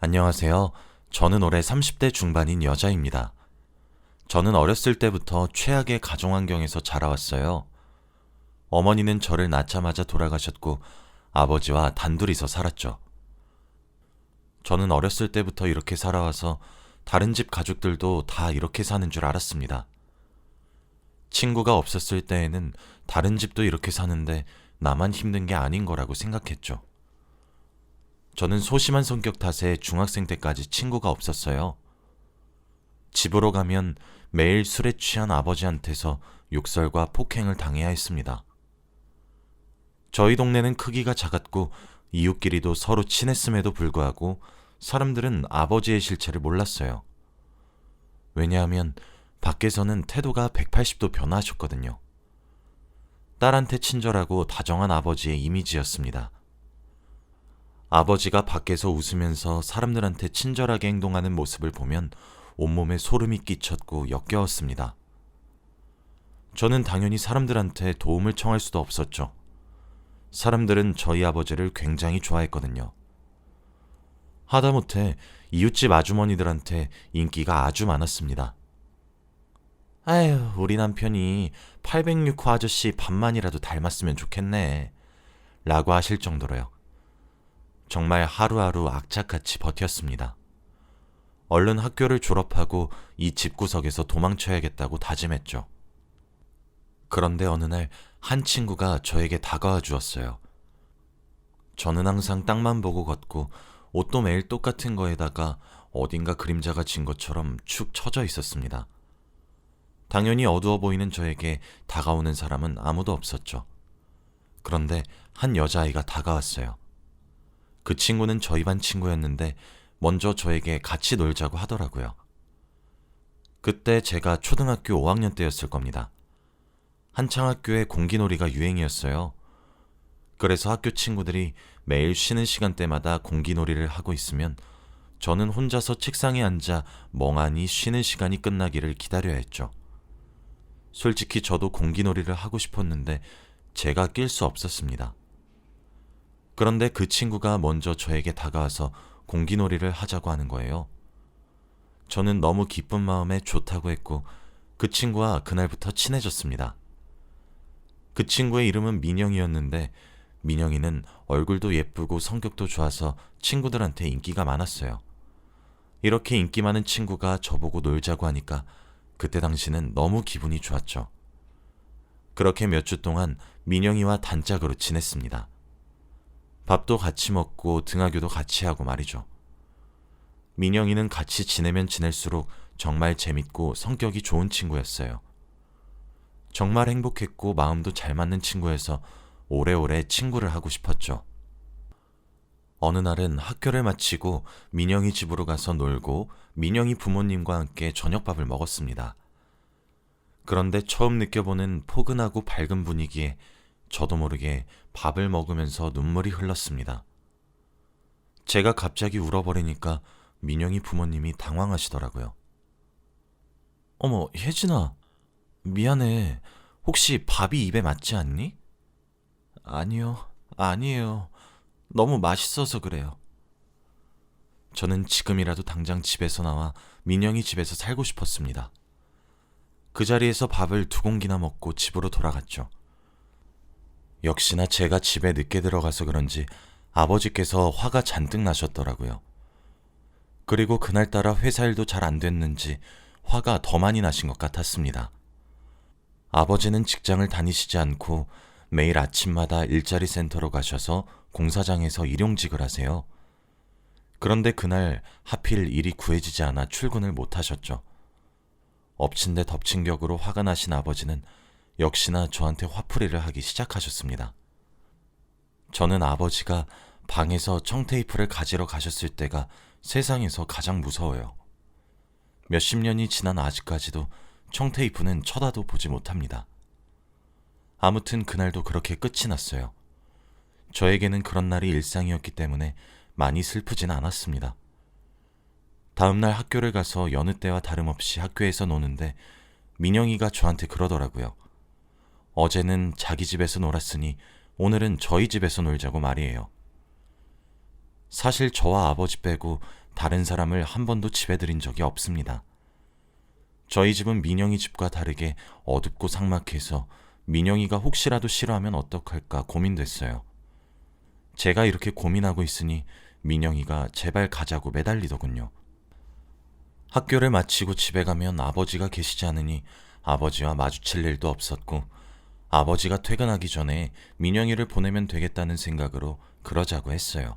안녕하세요. 저는 올해 30대 중반인 여자입니다. 저는 어렸을 때부터 최악의 가정환경에서 자라왔어요. 어머니는 저를 낳자마자 돌아가셨고 아버지와 단둘이서 살았죠. 저는 어렸을 때부터 이렇게 살아와서 다른 집 가족들도 다 이렇게 사는 줄 알았습니다. 친구가 없었을 때에는 다른 집도 이렇게 사는데 나만 힘든 게 아닌 거라고 생각했죠. 저는 소심한 성격 탓에 중학생 때까지 친구가 없었어요. 집으로 가면 매일 술에 취한 아버지한테서 욕설과 폭행을 당해야 했습니다. 저희 동네는 크기가 작았고 이웃끼리도 서로 친했음에도 불구하고 사람들은 아버지의 실체를 몰랐어요. 왜냐하면 밖에서는 태도가 180도 변화하셨거든요. 딸한테 친절하고 다정한 아버지의 이미지였습니다. 아버지가 밖에서 웃으면서 사람들한테 친절하게 행동하는 모습을 보면 온몸에 소름이 끼쳤고 역겨웠습니다. 저는 당연히 사람들한테 도움을 청할 수도 없었죠. 사람들은 저희 아버지를 굉장히 좋아했거든요. 하다못해 이웃집 아주머니들한테 인기가 아주 많았습니다. 아휴, 우리 남편이 806호 아저씨 반만이라도 닮았으면 좋겠네 라고 하실 정도로요. 정말 하루하루 악착같이 버텼습니다. 얼른 학교를 졸업하고 이 집구석에서 도망쳐야겠다고 다짐했죠. 그런데 어느 날 한 친구가 저에게 다가와 주었어요. 저는 항상 땅만 보고 걷고 옷도 매일 똑같은 거에다가 어딘가 그림자가 진 것처럼 축 처져 있었습니다. 당연히 어두워 보이는 저에게 다가오는 사람은 아무도 없었죠. 그런데 한 여자아이가 다가왔어요. 그 친구는 저희 반 친구였는데 먼저 저에게 같이 놀자고 하더라고요. 그때 제가 초등학교 5학년 때였을 겁니다. 한창 학교에 공기놀이가 유행이었어요. 그래서 학교 친구들이 매일 쉬는 시간대마다 공기놀이를 하고 있으면 저는 혼자서 책상에 앉아 멍하니 쉬는 시간이 끝나기를 기다려야 했죠. 솔직히 저도 공기놀이를 하고 싶었는데 제가 낄 수 없었습니다. 그런데 그 친구가 먼저 저에게 다가와서 공기놀이를 하자고 하는 거예요. 저는 너무 기쁜 마음에 좋다고 했고 그 친구와 그날부터 친해졌습니다. 그 친구의 이름은 민영이었는데 민영이는 얼굴도 예쁘고 성격도 좋아서 친구들한테 인기가 많았어요. 이렇게 인기 많은 친구가 저보고 놀자고 하니까 그때 당시는 너무 기분이 좋았죠. 그렇게 몇 주 동안 민영이와 단짝으로 지냈습니다. 밥도 같이 먹고 등하교도 같이 하고 말이죠. 민영이는 같이 지내면 지낼수록 정말 재밌고 성격이 좋은 친구였어요. 정말 행복했고 마음도 잘 맞는 친구여서 오래오래 친구를 하고 싶었죠. 어느 날은 학교를 마치고 민영이 집으로 가서 놀고 민영이 부모님과 함께 저녁밥을 먹었습니다. 그런데 처음 느껴보는 포근하고 밝은 분위기에 저도 모르게 밥을 먹으면서 눈물이 흘렀습니다. 제가 갑자기 울어버리니까 민영이 부모님이 당황하시더라고요. 어머, 혜진아, 미안해. 혹시 밥이 입에 맞지 않니? 아니에요. 너무 맛있어서 그래요. 저는 지금이라도 당장 집에서 나와 민영이 집에서 살고 싶었습니다. 그 자리에서 밥을 2공기나 먹고 집으로 돌아갔죠. 역시나 제가 집에 늦게 들어가서 그런지 아버지께서 화가 잔뜩 나셨더라고요. 그리고 그날따라 회사 일도 잘 안 됐는지 화가 더 많이 나신 것 같았습니다. 아버지는 직장을 다니시지 않고 매일 아침마다 일자리 센터로 가셔서 공사장에서 일용직을 하세요. 그런데 그날 하필 일이 구해지지 않아 출근을 못 하셨죠. 엎친 데 덮친 격으로 화가 나신 아버지는 역시나 저한테 화풀이를 하기 시작하셨습니다. 저는 아버지가 방에서 청테이프를 가지러 가셨을 때가 세상에서 가장 무서워요. 몇십 년이 지난 아직까지도 청테이프는 쳐다도 보지 못합니다. 아무튼 그날도 그렇게 끝이 났어요. 저에게는 그런 날이 일상이었기 때문에 많이 슬프진 않았습니다. 다음날 학교를 가서 여느 때와 다름없이 학교에서 노는데 민영이가 저한테 그러더라고요. 어제는 자기 집에서 놀았으니 오늘은 저희 집에서 놀자고 말이에요. 사실 저와 아버지 빼고 다른 사람을 한 번도 집에 들인 적이 없습니다. 저희 집은 민영이 집과 다르게 어둡고 삭막해서 민영이가 혹시라도 싫어하면 어떡할까 고민됐어요. 제가 이렇게 고민하고 있으니 민영이가 제발 가자고 매달리더군요. 학교를 마치고 집에 가면 아버지가 계시지 않으니 아버지와 마주칠 일도 없었고, 아버지가 퇴근하기 전에 민영이를 보내면 되겠다는 생각으로 그러자고 했어요.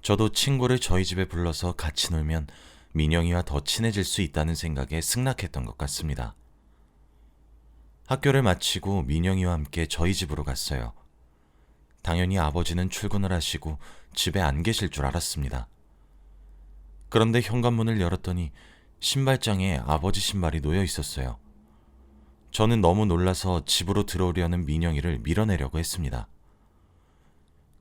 저도 친구를 저희 집에 불러서 같이 놀면 민영이와 더 친해질 수 있다는 생각에 승낙했던 것 같습니다. 학교를 마치고 민영이와 함께 저희 집으로 갔어요. 당연히 아버지는 출근을 하시고 집에 안 계실 줄 알았습니다. 그런데 현관문을 열었더니 신발장에 아버지 신발이 놓여 있었어요. 저는 너무 놀라서 집으로 들어오려는 민영이를 밀어내려고 했습니다.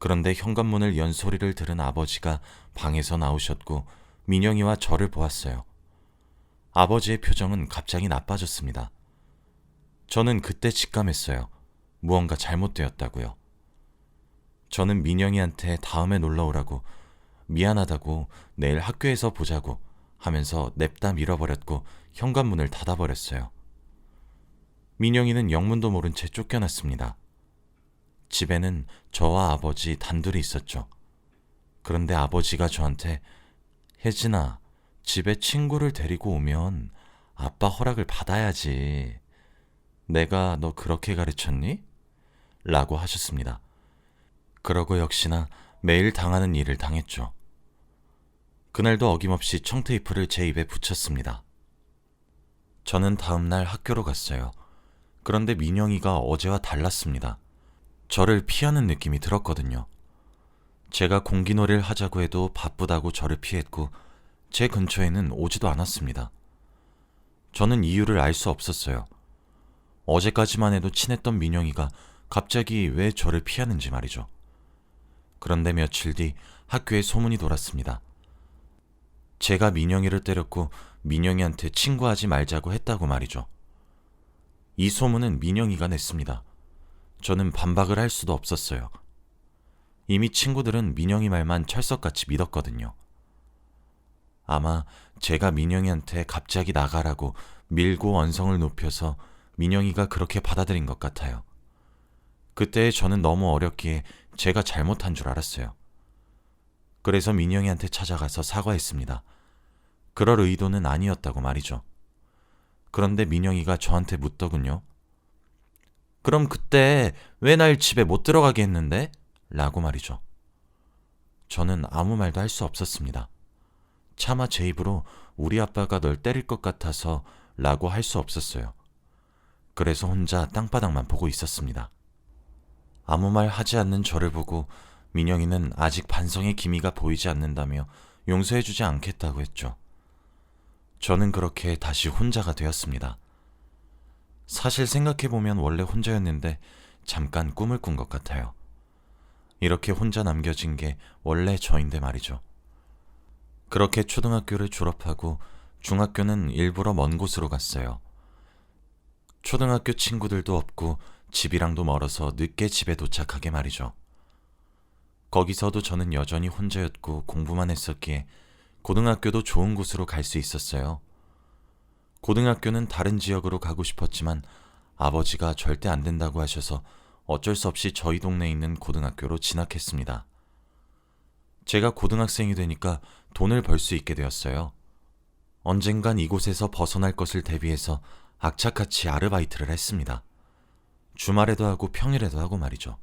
그런데 현관문을 연 소리를 들은 아버지가 방에서 나오셨고 민영이와 저를 보았어요. 아버지의 표정은 갑자기 나빠졌습니다. 저는 그때 직감했어요. 무언가 잘못되었다고요. 저는 민영이한테 다음에 놀러 오라고, 미안하다고, 내일 학교에서 보자고 하면서 냅다 밀어버렸고 현관문을 닫아버렸어요. 민영이는 영문도 모른 채 쫓겨났습니다. 집에는 저와 아버지 단둘이 있었죠. 그런데 아버지가 저한테 혜진아, 집에 친구를 데리고 오면 아빠 허락을 받아야지. 내가 너 그렇게 가르쳤니? 라고 하셨습니다. 그러고 역시나 매일 당하는 일을 당했죠. 그날도 어김없이 청테이프를 제 입에 붙였습니다. 저는 다음날 학교로 갔어요. 그런데 민영이가 어제와 달랐습니다. 저를 피하는 느낌이 들었거든요. 제가 공기놀이를 하자고 해도 바쁘다고 저를 피했고 제 근처에는 오지도 않았습니다. 저는 이유를 알 수 없었어요. 어제까지만 해도 친했던 민영이가 갑자기 왜 저를 피하는지 말이죠. 그런데 며칠 뒤 학교에 소문이 돌았습니다. 제가 민영이를 때렸고 민영이한테 친구하지 말자고 했다고 말이죠. 이 소문은 민영이가 냈습니다. 저는 반박을 할 수도 없었어요. 이미 친구들은 민영이 말만 철석같이 믿었거든요. 아마 제가 민영이한테 갑자기 나가라고 밀고 언성을 높여서 민영이가 그렇게 받아들인 것 같아요. 그때 저는 너무 어렸기에 제가 잘못한 줄 알았어요. 그래서 민영이한테 찾아가서 사과했습니다. 그럴 의도는 아니었다고 말이죠. 그런데 민영이가 저한테 묻더군요. 그럼 그때 왜 날 집에 못 들어가게 했는데? 라고 말이죠. 저는 아무 말도 할 수 없었습니다. 차마 제 입으로 우리 아빠가 널 때릴 것 같아서 라고 할 수 없었어요. 그래서 혼자 땅바닥만 보고 있었습니다. 아무 말 하지 않는 저를 보고 민영이는 아직 반성의 기미가 보이지 않는다며 용서해주지 않겠다고 했죠. 저는 그렇게 다시 혼자가 되었습니다. 사실 생각해보면 원래 혼자였는데 잠깐 꿈을 꾼 것 같아요. 이렇게 혼자 남겨진 게 원래 저인데 말이죠. 그렇게 초등학교를 졸업하고 중학교는 일부러 먼 곳으로 갔어요. 초등학교 친구들도 없고 집이랑도 멀어서 늦게 집에 도착하게 말이죠. 거기서도 저는 여전히 혼자였고 공부만 했었기에 고등학교도 좋은 곳으로 갈 수 있었어요. 고등학교는 다른 지역으로 가고 싶었지만 아버지가 절대 안 된다고 하셔서 어쩔 수 없이 저희 동네에 있는 고등학교로 진학했습니다. 제가 고등학생이 되니까 돈을 벌 수 있게 되었어요. 언젠간 이곳에서 벗어날 것을 대비해서 악착같이 아르바이트를 했습니다. 주말에도 하고 평일에도 하고 말이죠.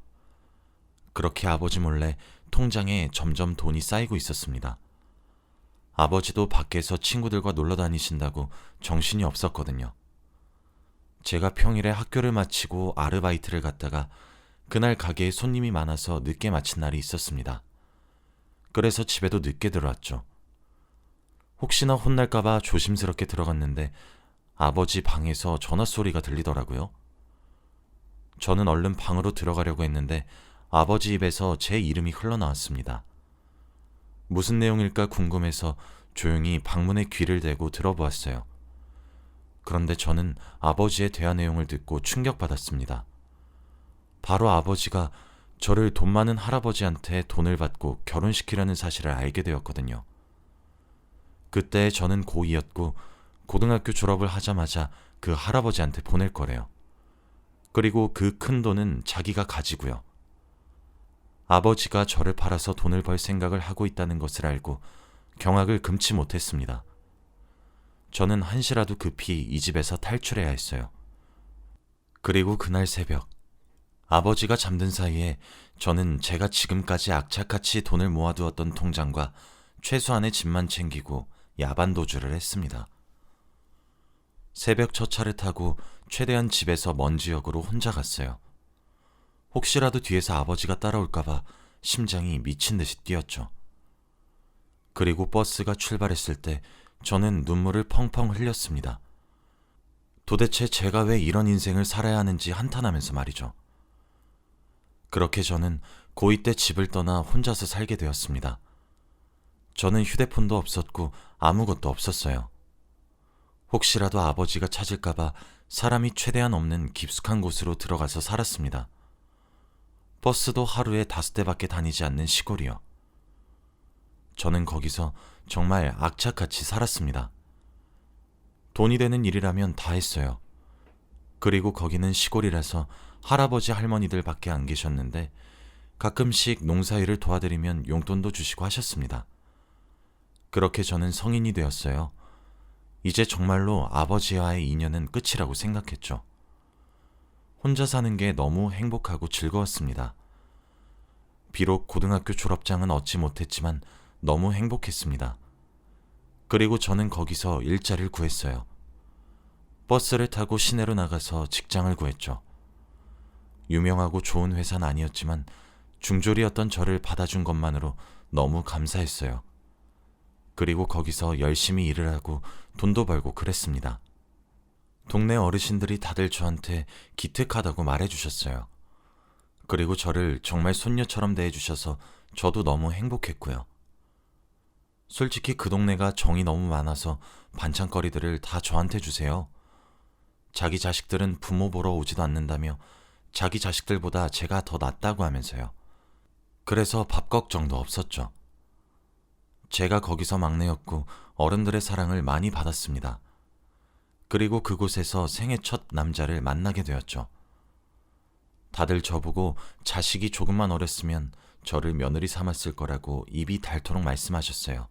그렇게 아버지 몰래 통장에 점점 돈이 쌓이고 있었습니다. 아버지도 밖에서 친구들과 놀러 다니신다고 정신이 없었거든요. 제가 평일에 학교를 마치고 아르바이트를 갔다가 그날 가게에 손님이 많아서 늦게 마친 날이 있었습니다. 그래서 집에도 늦게 들어왔죠. 혹시나 혼날까봐 조심스럽게 들어갔는데 아버지 방에서 전화 소리가 들리더라고요. 저는 얼른 방으로 들어가려고 했는데 아버지 입에서 제 이름이 흘러나왔습니다. 무슨 내용일까 궁금해서 조용히 방문에 귀를 대고 들어보았어요. 그런데 저는 아버지의 대화 내용을 듣고 충격받았습니다. 바로 아버지가 저를 돈 많은 할아버지한테 돈을 받고 결혼시키려는 사실을 알게 되었거든요. 그때 저는 고2였고 고등학교 졸업을 하자마자 그 할아버지한테 보낼 거래요. 그리고 그 큰 돈은 자기가 가지고요. 아버지가 저를 팔아서 돈을 벌 생각을 하고 있다는 것을 알고 경악을 금치 못했습니다. 저는 한시라도 급히 이 집에서 탈출해야 했어요. 그리고 그날 새벽, 아버지가 잠든 사이에 저는 제가 지금까지 악착같이 돈을 모아두었던 통장과 최소한의 집만 챙기고 야반 도주를 했습니다. 새벽 첫 차를 타고 최대한 집에서 먼 지역으로 혼자 갔어요. 혹시라도 뒤에서 아버지가 따라올까봐 심장이 미친 듯이 뛰었죠. 그리고 버스가 출발했을 때 저는 눈물을 펑펑 흘렸습니다. 도대체 제가 왜 이런 인생을 살아야 하는지 한탄하면서 말이죠. 그렇게 저는 고2 때 집을 떠나 혼자서 살게 되었습니다. 저는 휴대폰도 없었고 아무것도 없었어요. 혹시라도 아버지가 찾을까봐 사람이 최대한 없는 깊숙한 곳으로 들어가서 살았습니다. 버스도 하루에 5대밖에 다니지 않는 시골이요. 저는 거기서 정말 악착같이 살았습니다. 돈이 되는 일이라면 다 했어요. 그리고 거기는 시골이라서 할아버지 할머니들 밖에 안 계셨는데 가끔씩 농사일을 도와드리면 용돈도 주시고 하셨습니다. 그렇게 저는 성인이 되었어요. 이제 정말로 아버지와의 인연은 끝이라고 생각했죠. 혼자 사는 게 너무 행복하고 즐거웠습니다. 비록 고등학교 졸업장은 얻지 못했지만 너무 행복했습니다. 그리고 저는 거기서 일자리를 구했어요. 버스를 타고 시내로 나가서 직장을 구했죠. 유명하고 좋은 회사는 아니었지만 중졸이었던 저를 받아준 것만으로 너무 감사했어요. 그리고 거기서 열심히 일을 하고 돈도 벌고 그랬습니다. 동네 어르신들이 다들 저한테 기특하다고 말해주셨어요. 그리고 저를 정말 손녀처럼 대해주셔서 저도 너무 행복했고요. 솔직히 그 동네가 정이 너무 많아서 반찬거리들을 다 저한테 주세요. 자기 자식들은 부모 보러 오지도 않는다며 자기 자식들보다 제가 더 낫다고 하면서요. 그래서 밥 걱정도 없었죠. 제가 거기서 막내였고 어른들의 사랑을 많이 받았습니다. 그리고 그곳에서 생애 첫 남자를 만나게 되었죠. 다들 저보고 자식이 조금만 어렸으면 저를 며느리 삼았을 거라고 입이 닳도록 말씀하셨어요.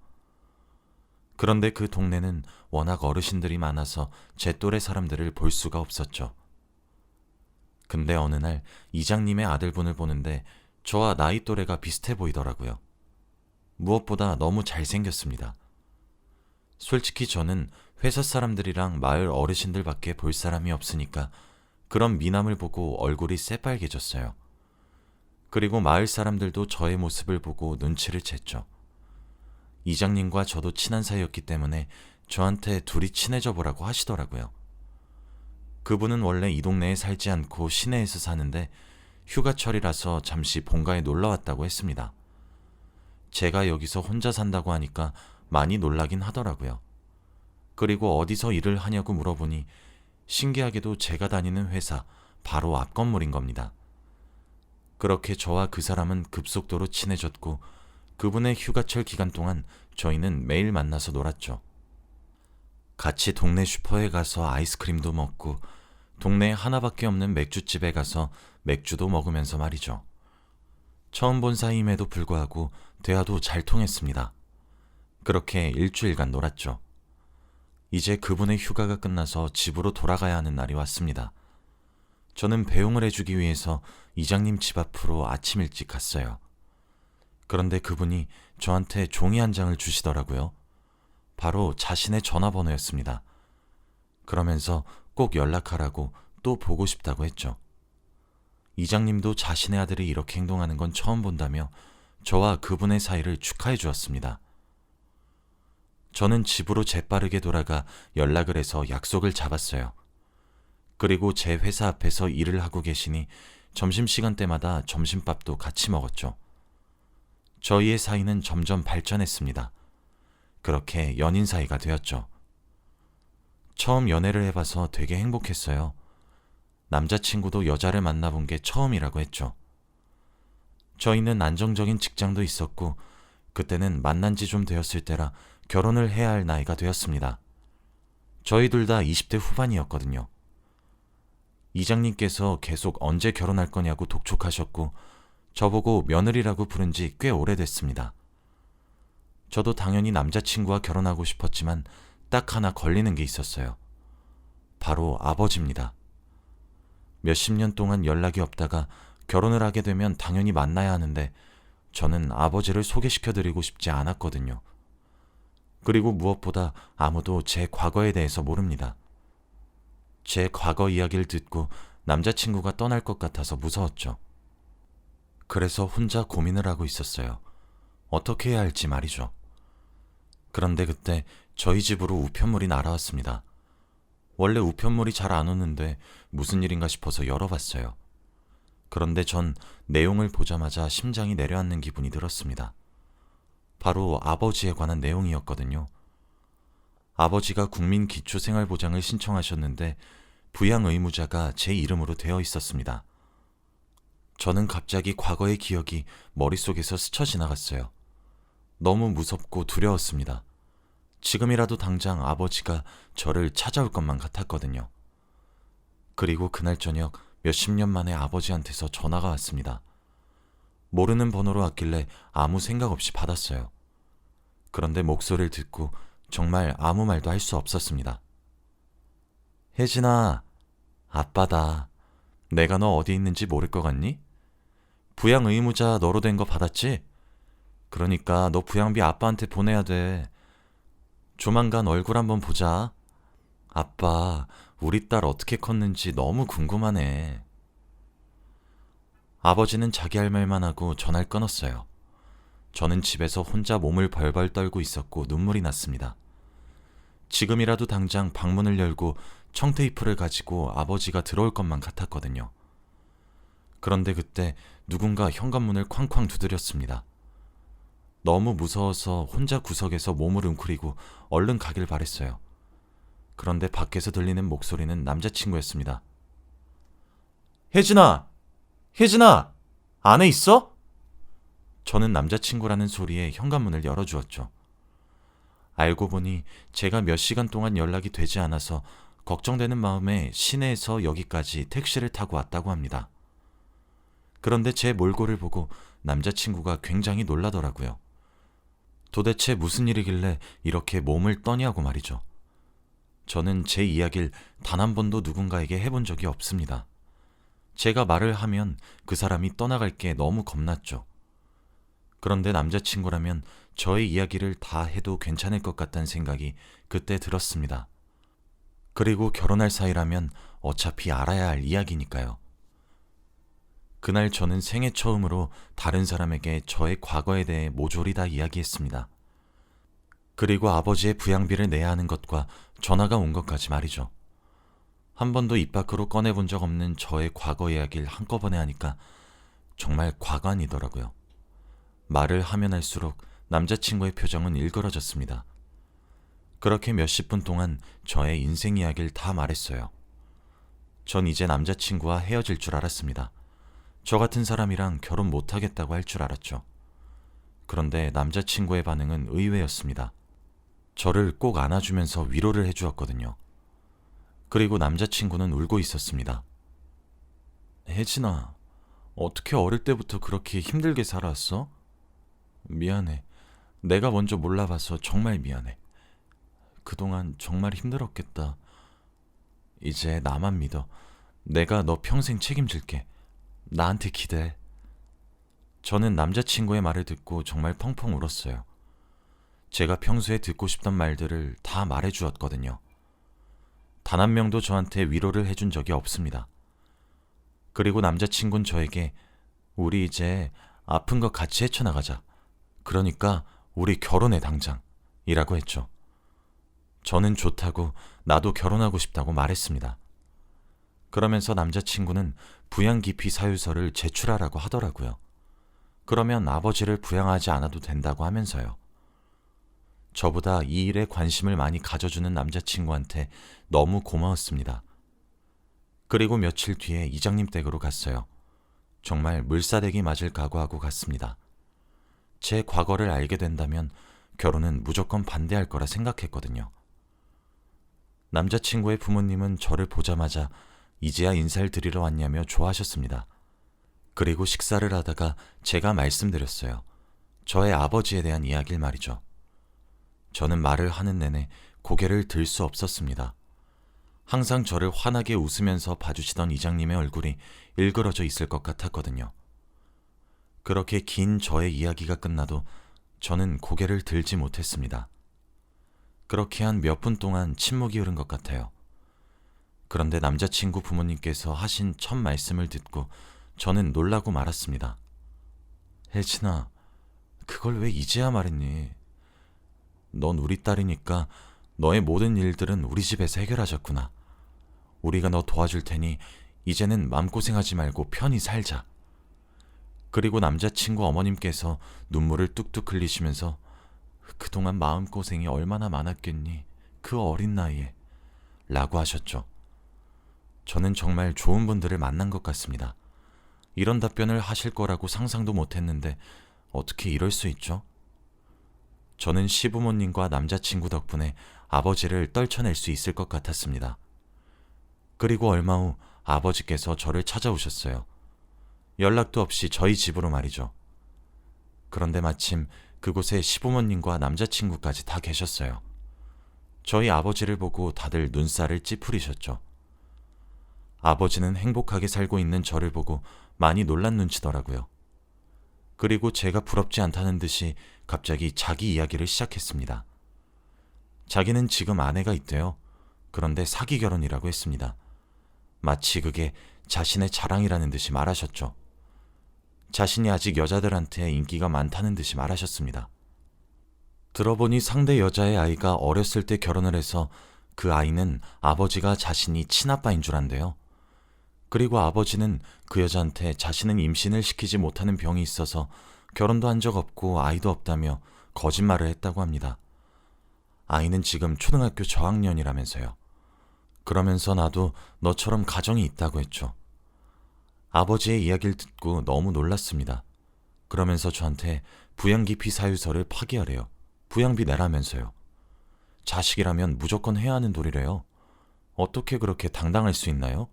그런데 그 동네는 워낙 어르신들이 많아서 제 또래 사람들을 볼 수가 없었죠. 근데 어느 날 이장님의 아들분을 보는데 저와 나이 또래가 비슷해 보이더라고요. 무엇보다 너무 잘생겼습니다. 솔직히 저는 회사 사람들이랑 마을 어르신들밖에 볼 사람이 없으니까 그런 미남을 보고 얼굴이 새빨개졌어요. 그리고 마을 사람들도 저의 모습을 보고 눈치를 챘죠. 이장님과 저도 친한 사이였기 때문에 저한테 둘이 친해져 보라고 하시더라고요. 그분은 원래 이 동네에 살지 않고 시내에서 사는데 휴가철이라서 잠시 본가에 놀러 왔다고 했습니다. 제가 여기서 혼자 산다고 하니까 많이 놀라긴 하더라고요. 그리고 어디서 일을 하냐고 물어보니 신기하게도 제가 다니는 회사 바로 앞 건물인 겁니다. 그렇게 저와 그 사람은 급속도로 친해졌고 그분의 휴가철 기간 동안 저희는 매일 만나서 놀았죠. 같이 동네 슈퍼에 가서 아이스크림도 먹고 동네에 하나밖에 없는 맥주집에 가서 맥주도 먹으면서 말이죠. 처음 본 사이임에도 불구하고 대화도 잘 통했습니다. 그렇게 일주일간 놀았죠. 이제 그분의 휴가가 끝나서 집으로 돌아가야 하는 날이 왔습니다. 저는 배웅을 해주기 위해서 이장님 집 앞으로 아침 일찍 갔어요. 그런데 그분이 저한테 종이 한 장을 주시더라고요. 바로 자신의 전화번호였습니다. 그러면서 꼭 연락하라고 또 보고 싶다고 했죠. 이장님도 자신의 아들이 이렇게 행동하는 건 처음 본다며 저와 그분의 사이를 축하해 주었습니다. 저는 집으로 재빠르게 돌아가 연락을 해서 약속을 잡았어요. 그리고 제 회사 앞에서 일을 하고 계시니 점심시간 때마다 점심밥도 같이 먹었죠. 저희의 사이는 점점 발전했습니다. 그렇게 연인 사이가 되었죠. 처음 연애를 해봐서 되게 행복했어요. 남자친구도 여자를 만나본 게 처음이라고 했죠. 저희는 안정적인 직장도 있었고 그때는 만난 지 좀 되었을 때라 결혼을 해야 할 나이가 되었습니다. 저희 둘 다 20대 후반이었거든요. 이장님께서 계속 언제 결혼할 거냐고 독촉하셨고 저보고 며느리라고 부른 지 꽤 오래됐습니다. 저도 당연히 남자친구와 결혼하고 싶었지만 딱 하나 걸리는 게 있었어요. 바로 아버지입니다. 몇십 년 동안 연락이 없다가 결혼을 하게 되면 당연히 만나야 하는데 저는 아버지를 소개시켜드리고 싶지 않았거든요. 그리고 무엇보다 아무도 제 과거에 대해서 모릅니다. 제 과거 이야기를 듣고 남자친구가 떠날 것 같아서 무서웠죠. 그래서 혼자 고민을 하고 있었어요. 어떻게 해야 할지 말이죠. 그런데 그때 저희 집으로 우편물이 날아왔습니다. 원래 우편물이 잘 안 오는데 무슨 일인가 싶어서 열어봤어요. 그런데 전 내용을 보자마자 심장이 내려앉는 기분이 들었습니다. 바로 아버지에 관한 내용이었거든요. 아버지가 국민기초생활보장을 신청하셨는데 부양 의무자가 제 이름으로 되어 있었습니다. 저는 갑자기 과거의 기억이 머릿속에서 스쳐 지나갔어요. 너무 무섭고 두려웠습니다. 지금이라도 당장 아버지가 저를 찾아올 것만 같았거든요. 그리고 그날 저녁 몇십 년 만에 아버지한테서 전화가 왔습니다. 모르는 번호로 왔길래 아무 생각 없이 받았어요. 그런데 목소리를 듣고 정말 아무 말도 할 수 없었습니다. 혜진아, 아빠다. 내가 너 어디 있는지 모를 것 같니? 부양 의무자 너로 된 거 받았지? 그러니까 너 부양비 아빠한테 보내야 돼. 조만간 얼굴 한번 보자. 아빠, 우리 딸 어떻게 컸는지 너무 궁금하네. 아버지는 자기 할 말만 하고 전화를 끊었어요. 저는 집에서 혼자 몸을 벌벌 떨고 있었고 눈물이 났습니다. 지금이라도 당장 방문을 열고 청테이프를 가지고 아버지가 들어올 것만 같았거든요. 그런데 그때 누군가 현관문을 쾅쾅 두드렸습니다. 너무 무서워서 혼자 구석에서 몸을 웅크리고 얼른 가길 바랬어요. 그런데 밖에서 들리는 목소리는 남자친구였습니다. 혜진아! 혜진아! 안에 있어? 저는 남자친구라는 소리에 현관문을 열어주었죠. 알고 보니 제가 몇 시간 동안 연락이 되지 않아서 걱정되는 마음에 시내에서 여기까지 택시를 타고 왔다고 합니다. 그런데 제 몰골을 보고 남자친구가 굉장히 놀라더라고요. 도대체 무슨 일이길래 이렇게 몸을 떠냐고 말이죠. 저는 제 이야기를 단 한 번도 누군가에게 해본 적이 없습니다. 제가 말을 하면 그 사람이 떠나갈 게 너무 겁났죠. 그런데 남자친구라면 저의 이야기를 다 해도 괜찮을 것 같다는 생각이 그때 들었습니다. 그리고 결혼할 사이라면 어차피 알아야 할 이야기니까요. 그날 저는 생애 처음으로 다른 사람에게 저의 과거에 대해 모조리 다 이야기했습니다. 그리고 아버지의 부양비를 내야 하는 것과 전화가 온 것까지 말이죠. 한 번도 입 밖으로 꺼내본 적 없는 저의 과거 이야기를 한꺼번에 하니까 정말 과관이더라고요. 말을 하면 할수록 남자친구의 표정은 일그러졌습니다. 그렇게 몇십 분 동안 저의 인생 이야기를 다 말했어요. 전 이제 남자친구와 헤어질 줄 알았습니다. 저 같은 사람이랑 결혼 못하겠다고 할 줄 알았죠. 그런데 남자친구의 반응은 의외였습니다. 저를 꼭 안아주면서 위로를 해주었거든요. 그리고 남자친구는 울고 있었습니다. 혜진아, 어떻게 어릴 때부터 그렇게 힘들게 살아왔어? 미안해. 내가 먼저 몰라봐서 정말 미안해. 그동안 정말 힘들었겠다. 이제 나만 믿어. 내가 너 평생 책임질게. 나한테 기대해. 저는 남자친구의 말을 듣고 정말 펑펑 울었어요. 제가 평소에 듣고 싶던 말들을 다 말해주었거든요. 단 한 명도 저한테 위로를 해준 적이 없습니다. 그리고 남자친구는 저에게 우리 이제 아픈 거 같이 헤쳐나가자. 그러니까 우리 결혼해 당장 이라고 했죠. 저는 좋다고 나도 결혼하고 싶다고 말했습니다. 그러면서 남자친구는 부양기피 사유서를 제출하라고 하더라고요. 그러면 아버지를 부양하지 않아도 된다고 하면서요. 저보다 이 일에 관심을 많이 가져주는 남자친구한테 너무 고마웠습니다. 그리고 며칠 뒤에 이장님 댁으로 갔어요. 정말 물사대기 맞을 각오하고 갔습니다. 제 과거를 알게 된다면 결혼은 무조건 반대할 거라 생각했거든요. 남자친구의 부모님은 저를 보자마자 이제야 인사를 드리러 왔냐며 좋아하셨습니다. 그리고 식사를 하다가 제가 말씀드렸어요. 저의 아버지에 대한 이야기를 말이죠. 저는 말을 하는 내내 고개를 들 수 없었습니다. 항상 저를 환하게 웃으면서 봐주시던 이장님의 얼굴이 일그러져 있을 것 같았거든요. 그렇게 긴 저의 이야기가 끝나도 저는 고개를 들지 못했습니다. 그렇게 한 몇 분 동안 침묵이 흐른 것 같아요. 그런데 남자친구 부모님께서 하신 첫 말씀을 듣고 저는 놀라고 말았습니다. 혜진아, 그걸 왜 이제야 말했니? 넌 우리 딸이니까 너의 모든 일들은 우리 집에서 해결하셨구나. 우리가 너 도와줄 테니 이제는 마음고생하지 말고 편히 살자. 그리고 남자친구 어머님께서 눈물을 뚝뚝 흘리시면서 그동안 마음고생이 얼마나 많았겠니? 그 어린 나이에 라고 하셨죠. 저는 정말 좋은 분들을 만난 것 같습니다. 이런 답변을 하실 거라고 상상도 못했는데 어떻게 이럴 수 있죠? 저는 시부모님과 남자친구 덕분에 아버지를 떨쳐낼 수 있을 것 같았습니다. 그리고 얼마 후 아버지께서 저를 찾아오셨어요. 연락도 없이 저희 집으로 말이죠. 그런데 마침 그곳에 시부모님과 남자친구까지 다 계셨어요. 저희 아버지를 보고 다들 눈살을 찌푸리셨죠. 아버지는 행복하게 살고 있는 저를 보고 많이 놀란 눈치더라고요. 그리고 제가 부럽지 않다는 듯이 갑자기 자기 이야기를 시작했습니다. 자기는 지금 아내가 있대요. 그런데 사기 결혼이라고 했습니다. 마치 그게 자신의 자랑이라는 듯이 말하셨죠. 자신이 아직 여자들한테 인기가 많다는 듯이 말하셨습니다. 들어보니 상대 여자의 아이가 어렸을 때 결혼을 해서 그 아이는 아버지가 자신이 친아빠인 줄 안대요. 그리고 아버지는 그 여자한테 자신은 임신을 시키지 못하는 병이 있어서 결혼도 한 적 없고 아이도 없다며 거짓말을 했다고 합니다. 아이는 지금 초등학교 저학년이라면서요. 그러면서 나도 너처럼 가정이 있다고 했죠. 아버지의 이야기를 듣고 너무 놀랐습니다. 그러면서 저한테 부양기피 사유서를 파기하래요. 부양비 내라면서요. 자식이라면 무조건 해야 하는 도리래요. 어떻게 그렇게 당당할 수 있나요?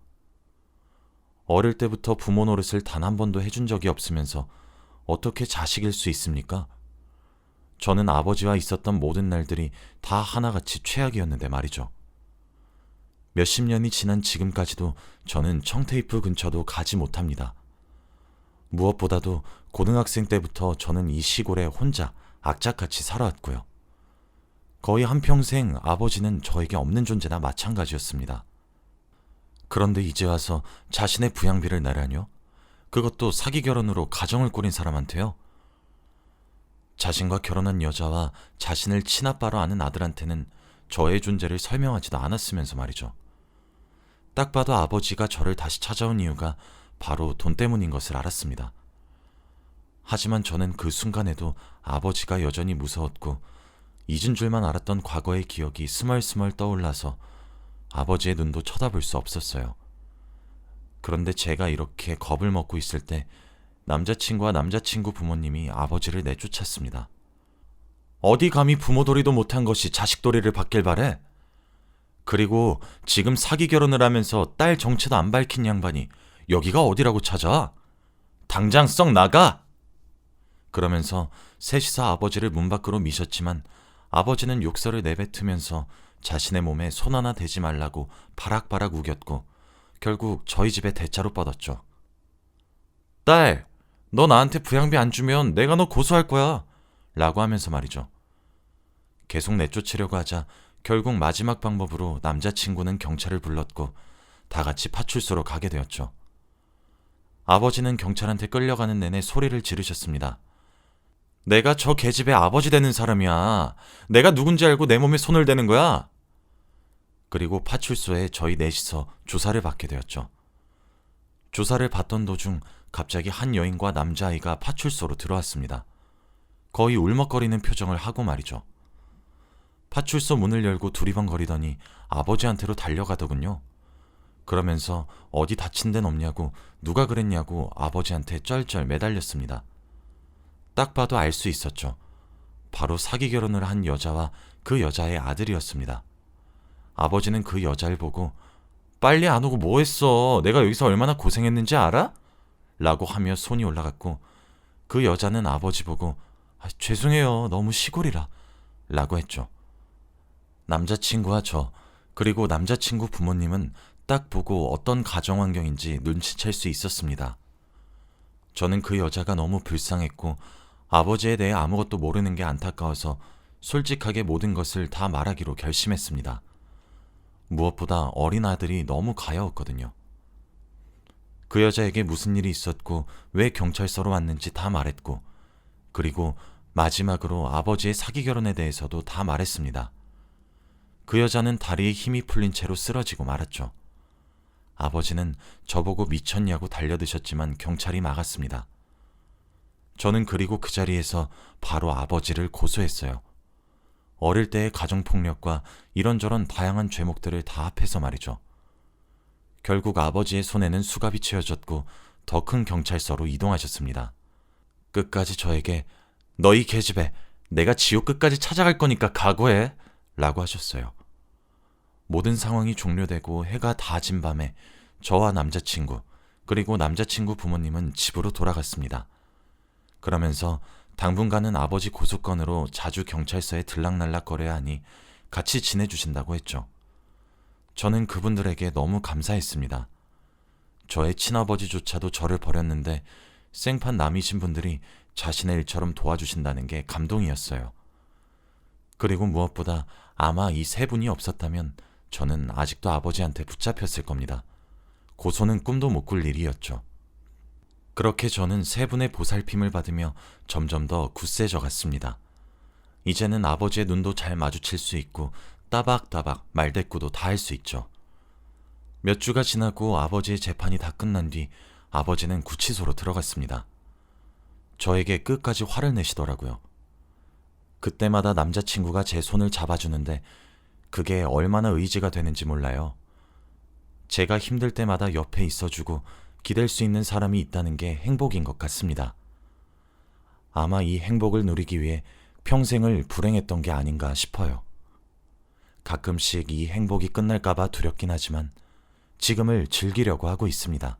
어릴 때부터 부모 노릇을 단 한 번도 해준 적이 없으면서 어떻게 자식일 수 있습니까? 저는 아버지와 있었던 모든 날들이 다 하나같이 최악이었는데 말이죠. 몇십 년이 지난 지금까지도 저는 청테이프 근처도 가지 못합니다. 무엇보다도 고등학생 때부터 저는 이 시골에 혼자 악착같이 살아왔고요. 거의 한평생 아버지는 저에게 없는 존재나 마찬가지였습니다. 그런데 이제 와서 자신의 부양비를 내라뇨? 그것도 사기 결혼으로 가정을 꾸린 사람한테요? 자신과 결혼한 여자와 자신을 친아빠로 아는 아들한테는 저의 존재를 설명하지도 않았으면서 말이죠. 딱 봐도 아버지가 저를 다시 찾아온 이유가 바로 돈 때문인 것을 알았습니다. 하지만 저는 그 순간에도 아버지가 여전히 무서웠고 잊은 줄만 알았던 과거의 기억이 스멀스멀 떠올라서 아버지의 눈도 쳐다볼 수 없었어요. 그런데 제가 이렇게 겁을 먹고 있을 때 남자친구와 남자친구 부모님이 아버지를 내쫓았습니다. 어디 감히 부모도리도 못한 것이 자식도리를 받길 바래? 그리고 지금 사기 결혼을 하면서 딸 정체도 안 밝힌 양반이 여기가 어디라고 찾아? 당장 썩 나가! 그러면서 셋이서 아버지를 문 밖으로 미셨지만 아버지는 욕설을 내뱉으면서 자신의 몸에 손 하나 대지 말라고 바락바락 우겼고 결국 저희 집에 대자로 뻗었죠. 딸, 너 나한테 부양비 안 주면 내가 너 고소할 거야 라고 하면서 말이죠. 계속 내쫓으려고 하자 결국 마지막 방법으로 남자친구는 경찰을 불렀고 다 같이 파출소로 가게 되었죠. 아버지는 경찰한테 끌려가는 내내 소리를 지르셨습니다. 내가 저 계집애 아버지 되는 사람이야. 내가 누군지 알고 내 몸에 손을 대는 거야. 그리고 파출소에 저희 넷이서 조사를 받게 되었죠. 조사를 받던 도중 갑자기 한 여인과 남자아이가 파출소로 들어왔습니다. 거의 울먹거리는 표정을 하고 말이죠. 파출소 문을 열고 두리번거리더니 아버지한테로 달려가더군요. 그러면서 어디 다친 데는 없냐고 누가 그랬냐고 아버지한테 쩔쩔 매달렸습니다. 딱 봐도 알 수 있었죠. 바로 사기 결혼을 한 여자와 그 여자의 아들이었습니다. 아버지는 그 여자를 보고 빨리 안 오고 뭐 했어? 내가 여기서 얼마나 고생했는지 알아? 라고 하며 손이 올라갔고 그 여자는 아버지 보고 죄송해요. 너무 시골이라 라고 했죠. 남자친구와 저 그리고 남자친구 부모님은 딱 보고 어떤 가정 환경인지 눈치챌 수 있었습니다. 저는 그 여자가 너무 불쌍했고 아버지에 대해 아무것도 모르는 게 안타까워서 솔직하게 모든 것을 다 말하기로 결심했습니다. 무엇보다 어린 아들이 너무 가여웠거든요. 그 여자에게 무슨 일이 있었고 왜 경찰서로 왔는지 다 말했고 그리고 마지막으로 아버지의 사기 결혼에 대해서도 다 말했습니다. 그 여자는 다리에 힘이 풀린 채로 쓰러지고 말았죠. 아버지는 저보고 미쳤냐고 달려드셨지만 경찰이 막았습니다. 저는 그리고 그 자리에서 바로 아버지를 고소했어요. 어릴 때의 가정폭력과 이런저런 다양한 죄목들을 다 합해서 말이죠. 결국 아버지의 손에는 수갑이 채워졌고 더 큰 경찰서로 이동하셨습니다. 끝까지 저에게 너희 계집애 내가 지옥 끝까지 찾아갈 거니까 각오해 라고 하셨어요. 모든 상황이 종료되고 해가 다 진 밤에 저와 남자친구 그리고 남자친구 부모님은 집으로 돌아갔습니다. 그러면서 당분간은 아버지 고소건으로 자주 경찰서에 들락날락거려야 하니 같이 지내주신다고 했죠. 저는 그분들에게 너무 감사했습니다. 저의 친아버지조차도 저를 버렸는데 생판 남이신 분들이 자신의 일처럼 도와주신다는 게 감동이었어요. 그리고 무엇보다 아마 이 세 분이 없었다면 저는 아직도 아버지한테 붙잡혔을 겁니다. 고소는 꿈도 못 꿀 일이었죠. 그렇게 저는 세 분의 보살핌을 받으며 점점 더 굳세져 갔습니다. 이제는 아버지의 눈도 잘 마주칠 수 있고 따박따박 말대꾸도 다 할 수 있죠. 몇 주가 지나고 아버지의 재판이 다 끝난 뒤 아버지는 구치소로 들어갔습니다. 저에게 끝까지 화를 내시더라고요. 그때마다 남자친구가 제 손을 잡아주는데 그게 얼마나 의지가 되는지 몰라요. 제가 힘들 때마다 옆에 있어주고 기댈 수 있는 사람이 있다는 게 행복인 것 같습니다. 아마 이 행복을 누리기 위해 평생을 불행했던 게 아닌가 싶어요. 가끔씩 이 행복이 끝날까봐 두렵긴 하지만 지금을 즐기려고 하고 있습니다.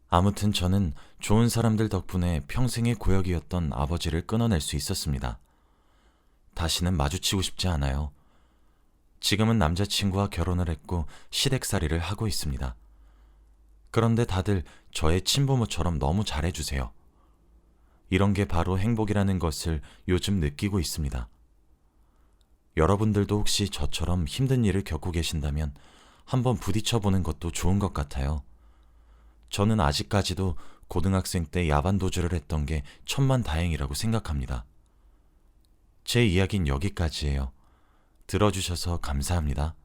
아무튼 저는 좋은 사람들 덕분에 평생의 고역이었던 아버지를 끊어낼 수 있었습니다. 다시는 마주치고 싶지 않아요. 지금은 남자친구와 결혼을 했고 시댁살이를 하고 있습니다. 그런데 다들 저의 친부모처럼 너무 잘해주세요. 이런 게 바로 행복이라는 것을 요즘 느끼고 있습니다. 여러분들도 혹시 저처럼 힘든 일을 겪고 계신다면 한번 부딪혀보는 것도 좋은 것 같아요. 저는 아직까지도 고등학생 때 야반도주를 했던 게 천만다행이라고 생각합니다. 제 이야기는 여기까지예요. 들어주셔서 감사합니다.